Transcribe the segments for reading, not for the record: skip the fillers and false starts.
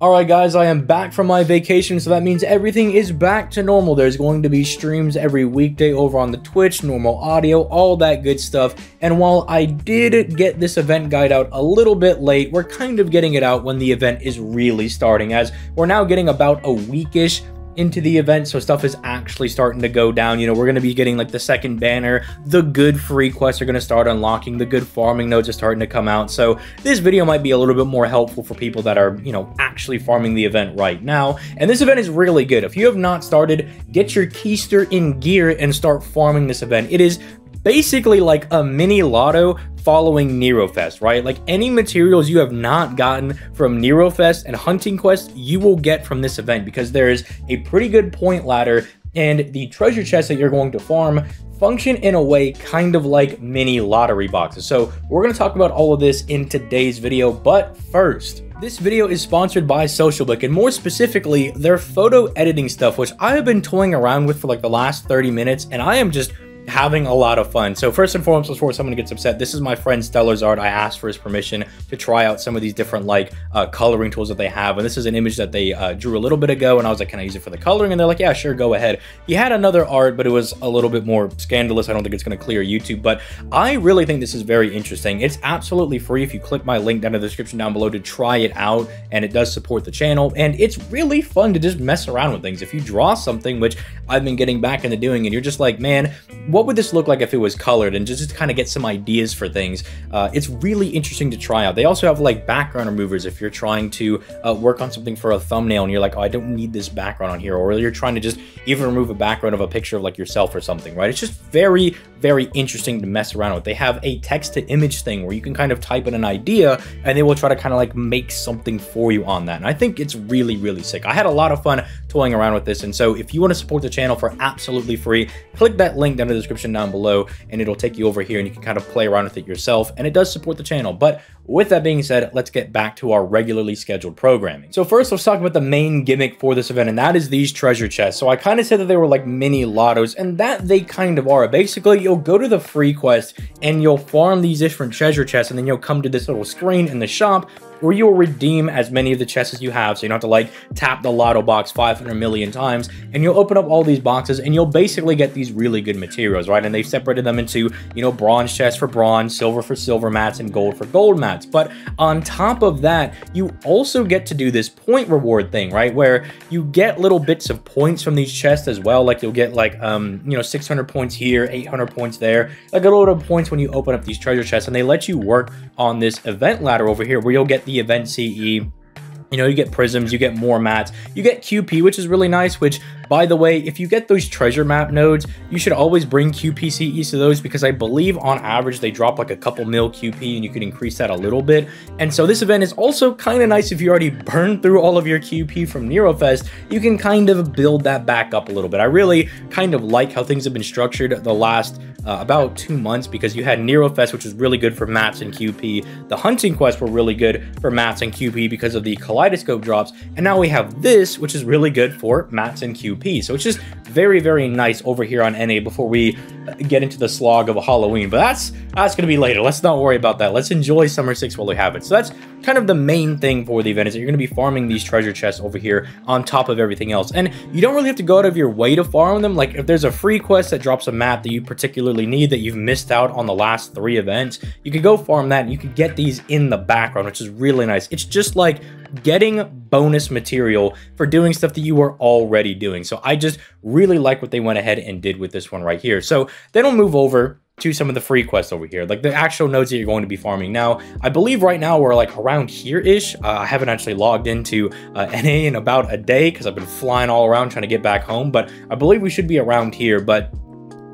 Alright guys, I am back from my vacation, so that means everything is back to normal. There's going to be streams every weekday over on the Twitch, normal audio, all that good stuff. And while I did get this event guide out a little bit late, we're kind of getting it out when the event is really starting, as we're now getting about a weekish into the event, so stuff is actually starting to go down. You know, we're going to be getting like the second banner, the good free quests are going to start unlocking, the good farming nodes are starting to come out. So this video might be a little bit more helpful for people that are, you know, actually farming the event right now. And this event is really good. If you have not started, get your keister in gear and start farming this event. It is basically like a mini lotto following Nerofest, right? Like any materials you have not gotten from Nerofest and Hunting Quest, you will get from this event, because there is a pretty good point ladder, and the treasure chests that you're going to farm function in a way kind of like mini lottery boxes. So we're going to talk about all of this in today's video, but first, this video is sponsored by SocialBlick, and more specifically their photo editing stuff, which I have been toying around with for like the last 30 minutes, and I am just having a lot of fun. So first and foremost, before someone gets upset, this is my friend Stellar's art. I asked for his permission to try out some of these different like coloring tools that they have, and this is an image that they drew a little bit ago, and I was like, can I use it for the coloring? And they're like, yeah, sure, go ahead. He had another art, but it was a little bit more scandalous. I don't think it's going to clear YouTube, but I really think this is very interesting. It's absolutely free if you click my link down in the description down below to try it out, and it does support the channel, and it's really fun to just mess around with things. If you draw something, which I've been getting back into doing, and you're just like, man, what would this look like if it was colored, and just to kind of get some ideas for things. It's really interesting to try out. They also have like background removers if you're trying to work on something for a thumbnail and you're like, oh, I don't need this background on here, or you're trying to just even remove a background of a picture of like yourself or something, right? It's just very, very interesting to mess around with. They have a text to image thing where you can kind of type in an idea and they will try to kind of like make something for you on that. And I think it's really, really sick. I had a lot of fun toying around with this, and so if you want to support the channel for absolutely free, click that link down in the description down below and it'll take you over here and you can kind of play around with it yourself, and it does support the channel. But with that being said, let's get back to our regularly scheduled programming. So first, let's talk about the main gimmick for this event, and that is these treasure chests. So I kind of said that they were like mini lottos, and that they kind of are. Basically, you'll go to the free quest and you'll farm these different treasure chests, and then you'll come to this little screen in the shop where you'll redeem as many of the chests as you have, so you don't have to like tap the lotto box 500 million times, and you'll open up all these boxes and you'll basically get these really good materials, right? And they've separated them into, you know, bronze chests for bronze, silver for silver mats, and gold for gold mats. But on top of that, you also get to do this point reward thing, right? Where you get little bits of points from these chests as well. Like you'll get like, you know, 600 points here, 800 points there, like a load of points when you open up these treasure chests, and they let you work on this event ladder over here where you'll get the event CE. You know, you get prisms, you get more mats, you get QP, which is really nice, which, by the way, if you get those treasure map nodes, you should always bring QP CEs to those, because I believe on average they drop like a couple mil QP, and you can increase that a little bit. And so this event is also kind of nice if you already burned through all of your QP from Nerofest. You can kind of build that back up a little bit. I really kind of like how things have been structured the last about 2 months, because you had Nerofest, which was really good for mats and QP. The Hunting Quest were really good for mats and QP because of the kaleidoscope drops, and now we have this, which is really good for mats and QP. So it's just very, very nice over here on NA before we get into the slog of a Halloween. But that's going to be later. Let's not worry about that. Let's enjoy Summer 6 while we have it. So that's kind of the main thing for the event, is that you're going to be farming these treasure chests over here on top of everything else. And you don't really have to go out of your way to farm them. Like if there's a free quest that drops a map that you particularly need, that you've missed out on the last 3 events, you could go farm that, and you could get these in the background, which is really nice. It's just like getting bonus material for doing stuff that you were already doing. So I just really like what they went ahead and did with this one right here. So then we'll move over to some of the free quests over here, like the actual nodes that you're going to be farming. Now, I believe right now we're like around here-ish. I haven't actually logged into NA in about a day because I've been flying all around trying to get back home, but I believe we should be around here. But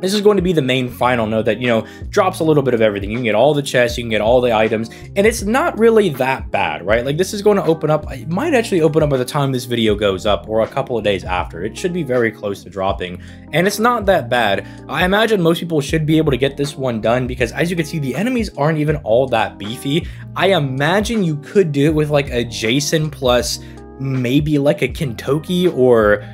this is going to be the main final node that, you know, drops a little bit of everything. You can get all the chests, you can get all the items, and it's not really that bad, right? Like this is going to open up, it might actually open up by the time this video goes up, or a couple of days after. It should be very close to dropping, and it's not that bad. I imagine most people should be able to get this one done, because as you can see, the enemies aren't even all that beefy. I imagine you could do it with like a Jason plus maybe like a Kentucky, or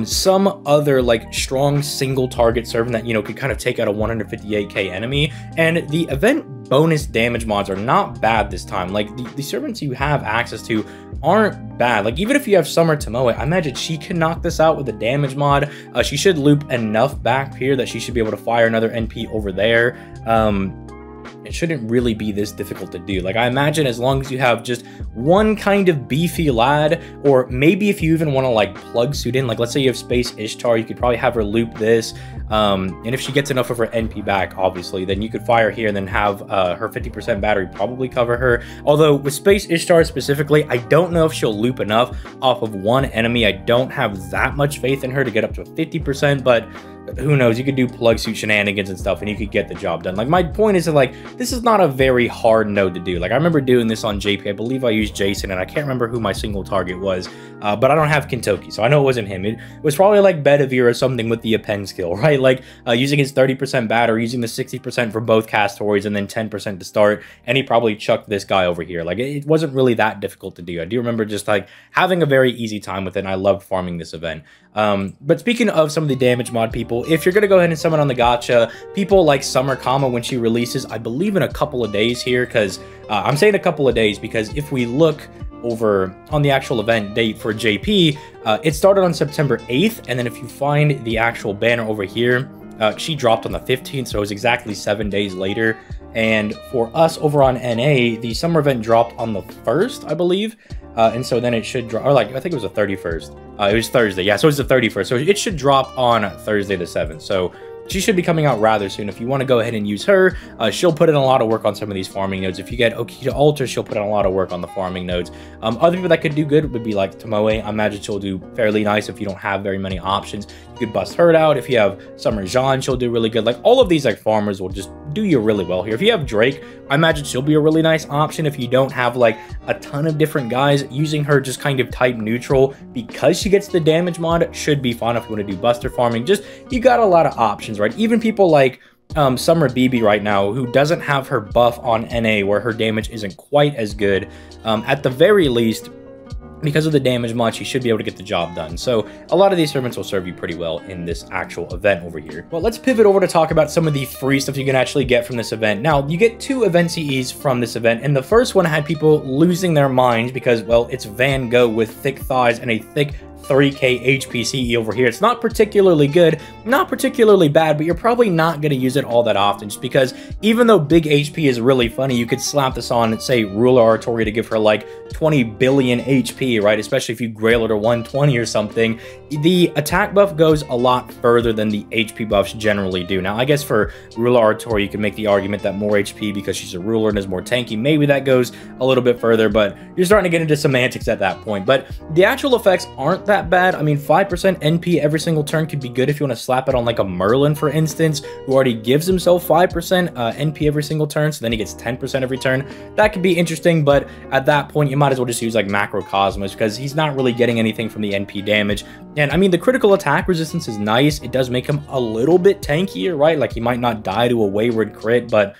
some other like strong single target servant that, you know, could kind of take out a 158k enemy. And the event bonus damage mods are not bad this time. Like, the servants you have access to aren't bad. Like, even if you have Summer Tomoe, I imagine she can knock this out with a damage mod. She should loop enough back here that she should be able to fire another NP over there. It shouldn't really be this difficult to do. Like, I imagine as long as you have just one kind of beefy lad, or maybe if you even want to like plug suit in, like let's say you have Space Ishtar, you could probably have her loop this, and if she gets enough of her NP back, obviously, then you could fire here and then have her 50% battery probably cover her. Although with Space Ishtar specifically, I don't know if she'll loop enough off of one enemy. I don't have that much faith in her to get up to 50%, but who knows, you could do plug suit shenanigans and stuff and you could get the job done. Like, my point is that, like, this is not a very hard node to do. Like, I remember doing this on JP. I believe I used Jason, and I can't remember who my single target was, but I don't have Kentucky, so I know it wasn't him. It was probably like Bedivere or something with the append skill, right? Like, using his 30% battery, using the 60% for both Castories, and then 10% to start, and he probably chucked this guy over here. Like, it wasn't really that difficult to do. I do remember just, like, having a very easy time with it, and I loved farming this event. But speaking of some of the damage mod people, if you're going to go ahead and summon on the gacha, people like Summer Kama, when she releases, I believe in a couple of days here, because I'm saying a couple of days because if we look over on the actual event date for JP, it started on September 8th, and then if you find the actual banner over here, she dropped on the 15th, so it was exactly 7 days later. And for us over on NA, the summer event dropped on the 1st, I believe. And so then it should drop, or like, I think it was the 31st. It was Thursday. Yeah, so it was the 31st. So it should drop on Thursday the 7th. So she should be coming out rather soon. If you want to go ahead and use her, she'll put in a lot of work on some of these farming nodes. If you get Okita Alter, she'll put in a lot of work on the farming nodes. Other people that could do good would be like Tomoe. I imagine she'll do fairly nice if you don't have very many options. You could bust her out. If you have Summer Jean, she'll do really good. Like, all of these like farmers will just do you really well here. If you have Drake, I imagine she'll be a really nice option. If you don't have like a ton of different guys, using her just kind of type neutral because she gets the damage mod should be fun if you want to do buster farming. Just, you got a lot of options, right? Even people like Summer BB right now, who doesn't have her buff on NA where her damage isn't quite as good, at the very least, because of the damage mod, she should be able to get the job done. So a lot of these servants will serve you pretty well in this actual event over here. Well, let's pivot over to talk about some of the free stuff you can actually get from this event. Now, you get 2 event CEs from this event, and the first one had people losing their minds because, well, it's Van Gogh with thick thighs and a thick 3k HP CE over here. It's not particularly good, not particularly bad, but you're probably not going to use it all that often, just because even though big HP is really funny, you could slap this on, say, Ruler Aratoria to give her like 20 billion HP, right? Especially if you grail her to 120 or something. The attack buff goes a lot further than the HP buffs generally do. Now, I guess for Ruler Aratoria, you can make the argument that more HP because she's a ruler and is more tanky. Maybe that goes a little bit further, but you're starting to get into semantics at that point. But the actual effects aren't that bad. I mean, 5% NP every single turn could be good if you want to slap it on like a Merlin, for instance, who already gives himself 5% NP every single turn, so then he gets 10% every turn. That could be interesting, but at that point, you might as well just use like Macrocosmos because he's not really getting anything from the NP damage. And I mean, the critical attack resistance is nice. It does make him a little bit tankier, right? Like, he might not die to a wayward crit, but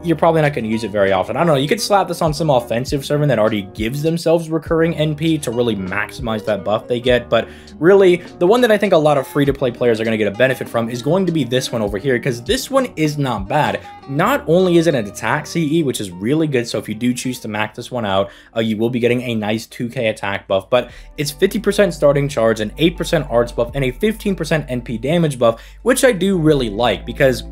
you're probably not going to use it very often. I don't know, you could slap this on some offensive servant that already gives themselves recurring NP to really maximize that buff they get, but really, the one that I think a lot of free-to-play players are going to get a benefit from is going to be this one over here, because this one is not bad. Not only is it an attack CE, which is really good, so if you do choose to max this one out, you will be getting a nice 2k attack buff, but it's 50% starting charge, an 8% arts buff, and a 15% NP damage buff, which I do really like, because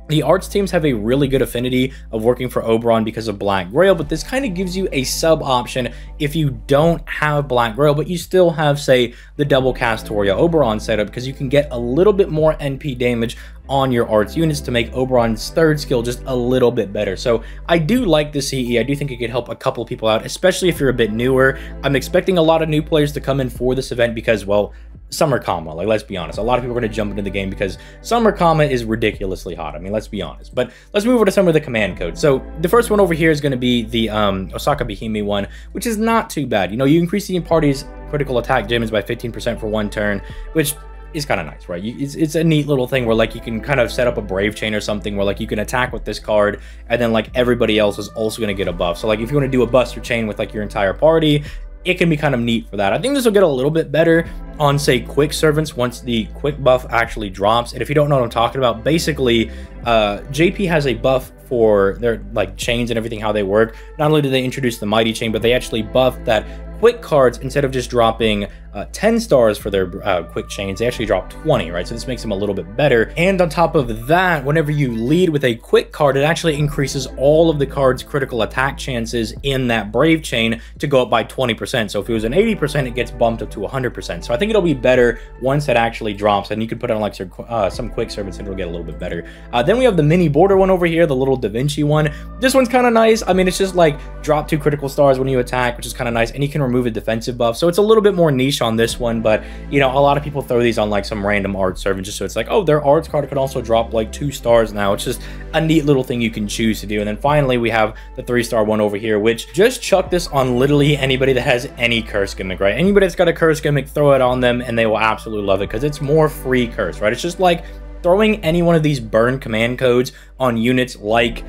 the arts teams have a really good affinity of working for Oberon because of Black Grail, but this kind of gives you a sub option if you don't have Black Grail, but you still have, say, the double Castoria Oberon setup, because you can get a little bit more NP damage on your arts units to make Oberon's third skill just a little bit better. So I do like the CE. I do think it could help a couple people out, especially if you're a bit newer. I'm expecting a lot of new players to come in for this event because, well, Summer Kama, like, let's be honest, a lot of people are going to jump into the game because Summer Kama is ridiculously hot. I mean, let's be honest. But let's move over to some of the command codes. So the first one over here is going to be the Osaka Bihime one, which is not too bad. You know, you increase the party's critical attack damage by 15% for one turn, which is kind of nice, right? It's a neat little thing where, like, you can kind of set up a Brave Chain or something where, like, you can attack with this card and then, like, everybody else is also going to get a buff. So, like, if you want to do a Buster Chain with, like, your entire party, it can be kind of neat for that. I think this will get a little bit better on, say, quick servants once the quick buff actually drops. And if you don't know what I'm talking about, basically JP has a buff for their like chains and everything, how they work. Not only do they introduce the mighty chain, but they actually buff that quick cards, instead of just dropping 10 stars for their quick chains, they actually drop 20, right? So this makes them a little bit better. And on top of that, whenever you lead with a quick card, it actually increases all of the card's critical attack chances in that brave chain to go up by 20%. So if it was an 80%, it gets bumped up to 100%. So I think it'll be better once it actually drops, and you could put on like some quick servants and it'll get a little bit better. Then we have the mini border one over here, the little Da Vinci one. This one's kind of nice. I mean, it's just like drop 2 critical stars when you attack, which is kind of nice, and you can remove a defensive buff. So it's a little bit more niche on this one, but you know, a lot of people throw these on like some random art servant just so it's like, oh, their arts card could also drop like 2 stars now. It's just a neat little thing you can choose to do. And then finally we have the 3-star one over here, which just chuck this on literally anybody that has any curse gimmick, right? Anybody that's got a curse gimmick, throw it on them and they will absolutely love it, because it's more free curse, right? It's just like throwing any one of these burn command codes on units like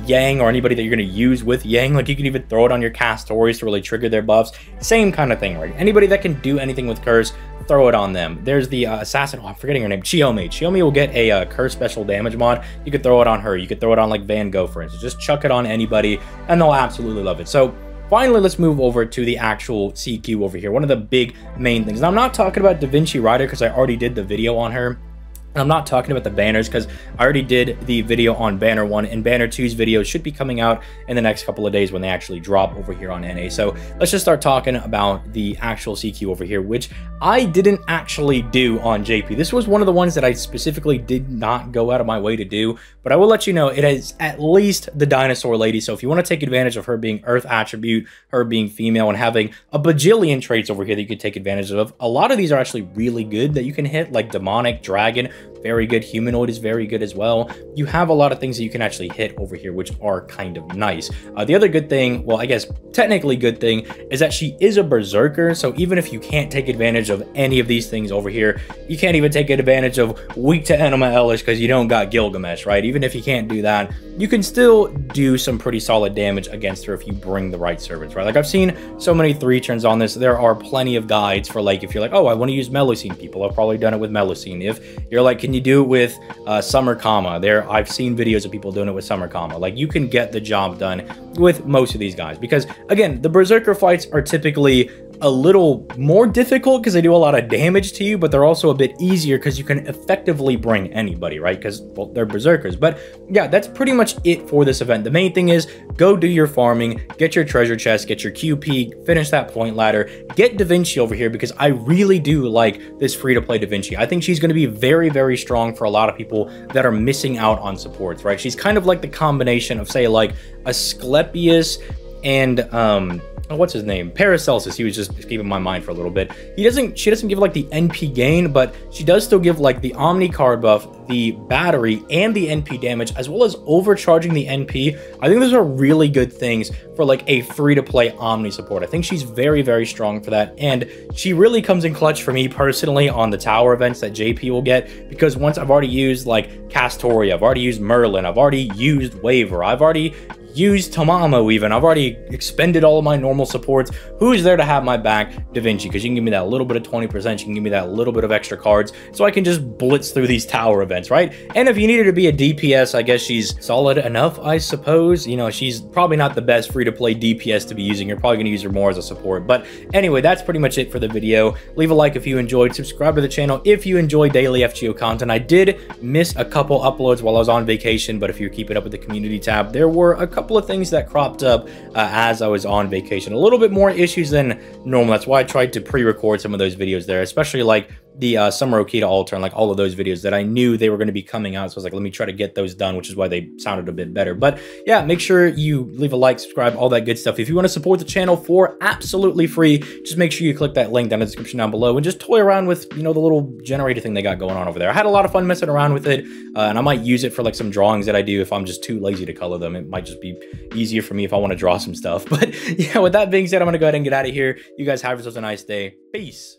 Yang, or anybody that you're going to use with Yang. Like, you can even throw it on your Castories to really trigger their buffs. Same kind of thing, right? Anybody that can do anything with curse, throw it on them. There's the assassin, oh, I'm forgetting her name, Chiyomi. Chiyomi will get a curse special damage mod. You could throw it on her. You could throw it on like Van Gogh, for instance. Just chuck it on anybody and they'll absolutely love it. So finally, let's move over to the actual CQ over here. One of the big main things. Now, I'm not talking about Da Vinci Rider because I already did the video on her. I'm not talking about the banners because I already did the video on Banner 1, and Banner 2's video should be coming out in the next couple of days when they actually drop over here on NA. So let's just start talking about the actual CQ over here, which I didn't actually do on JP. This was one of the ones that I specifically did not go out of my way to do, but I will let you know it is at least the Dinosaur Lady. So if you want to take advantage of her being Earth attribute, her being female, and having a bajillion traits over here that you could take advantage of, a lot of these are actually really good that you can hit, like Demonic, Dragon, very good. Humanoid is very good as well. You have a lot of things that you can actually hit over here, which are kind of nice. The other good thing, well, I guess technically good thing, is that she is a berserker. So even if you can't take advantage of any of these things over here, you can't even take advantage of weak to Enema Elish because you don't got Gilgamesh, right? Even if you can't do that, you can still do some pretty solid damage against her if you bring the right servants, right? Like, I've seen so many 3-turns on this. There are plenty of guides for, like, if you're like, oh, I want to use Melusine people, I've probably done it with Melusine. If you're like, can you do it with Summer Kama? I've seen videos of people doing it with Summer Kama. Like, you can get the job done with most of these guys, because again, the berserker fights are typically a little more difficult because they do a lot of damage to you, but they're also a bit easier because you can effectively bring anybody, right? Because, well, they're berserkers. But yeah, that's pretty much it for this event. The main thing is go do your farming, get your treasure chest, get your QP, finish that point ladder, get Da Vinci over here, because I really do like this free-to-play Da Vinci. I think she's going to be very, very strong for a lot of people that are missing out on supports, right? She's kind of like the combination of, say, like Asclepius and what's his name? Paracelsus. He was just escaping my mind for a little bit. She doesn't give like the NP gain, but she does still give like the Omni card buff, the battery, and the NP damage, as well as overcharging the NP. I think those are really good things for like a free-to-play Omni support. I think she's very, very strong for that, and she really comes in clutch for me personally on the tower events that JP will get, because once I've already used like Castoria, I've already used Merlin, I've already used Waver, I've already used Tamamo even. I've already expended all of my normal supports. Who's there to have my back? Da Vinci, because you can give me that little bit of 20%, you can give me that little bit of extra cards, so I can just blitz through these tower events, right? And if you needed to be a DPS, I guess she's solid enough, I suppose. You know, she's probably not the best free-to-play DPS to be using. You're probably going to use her more as a support. But anyway, that's pretty much it for the video. Leave a like if you enjoyed. Subscribe to the channel if you enjoy daily FGO content. I did miss a couple uploads while I was on vacation, but if you're keeping up with the community tab, there were a couple of things that cropped up as I was on vacation. A little bit more issues than normal. That's why I tried to pre-record some of those videos there, especially like the Summer Okita altar and like all of those videos that I knew they were going to be coming out. So I was like, let me try to get those done, which is why they sounded a bit better. But yeah, make sure you leave a like, subscribe, all that good stuff. If you want to support the channel for absolutely free, just make sure you click that link down in the description down below and just toy around with, you know, the little generator thing they got going on over there. I had a lot of fun messing around with it, and I might use it for like some drawings that I do if I'm just too lazy to color them. It might just be easier for me if I want to draw some stuff. But yeah, with that being said, I'm going to go ahead and get out of here. You guys have yourselves a nice day. Peace.